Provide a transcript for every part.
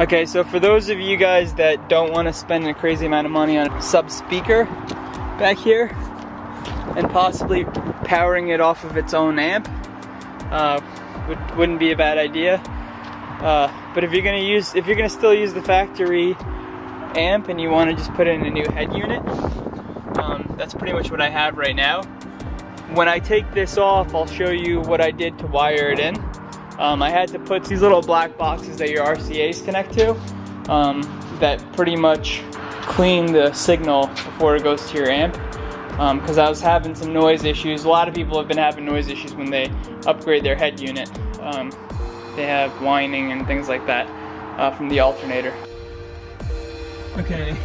Okay, so for those of you guys that don't want to spend a crazy amount of money on a sub speaker back here and possibly powering it off of its own amp, wouldn't be a bad idea. But if you're gonna still use the factory amp and you want to just put in a new head unit, that's pretty much what I have right now. When I take this off, I'll show you what I did to wire it in. I had to put these little black boxes that your RCAs connect to, that pretty much clean the signal before it goes to your amp, because I was having some noise issues. A lot of people have been having noise issues when they upgrade their head unit. They have whining and things like that from the alternator. Okay,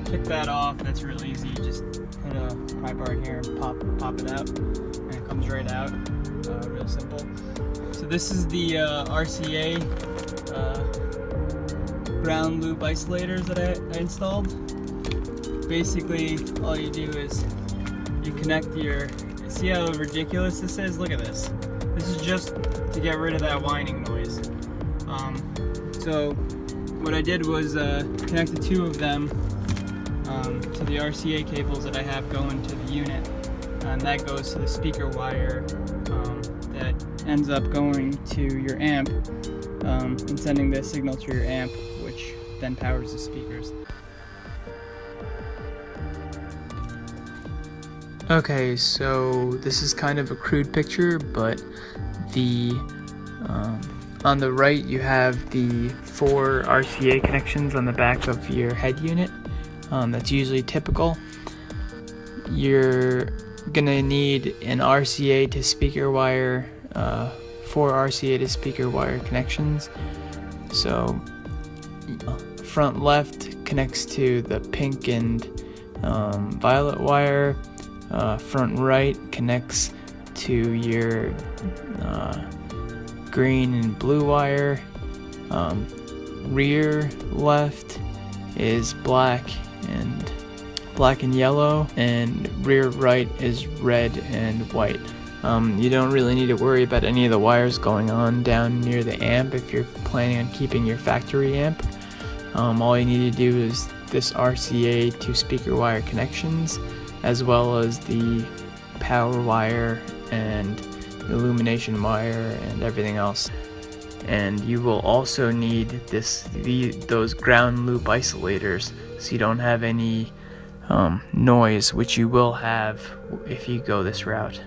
took that off. That's real easy. You just put a pry bar here and pop it out, and it comes right out. Real simple. So this is the RCA ground loop isolators that I installed. Basically, all you do is you connect your, see how ridiculous this is? Look at this. This is just to get rid of that whining noise. So what I did was connected two of them to the RCA cables that I have going to the unit, and that goes to the speaker wire that ends up going to your amp and sending the signal to your amp, which then powers the speakers. Okay, so this is kind of a crude picture, but on the right you have the 4 RCA connections on the back of your head unit. That's usually typical. You're gonna need an RCA to speaker wire, 4 RCA to speaker wire connections. So front left connects to the pink and violet wire. Front right connects to your green and blue wire. Rear left is black and yellow, and rear right is red and white. You don't really need to worry about any of the wires going on down near the amp if you're planning on keeping your factory amp. All you need to do is this RCA to speaker wire connections, as well as the power wire and illumination wire and everything else. And you will also need those ground loop isolators, so you don't have any noise, which you will have if you go this route.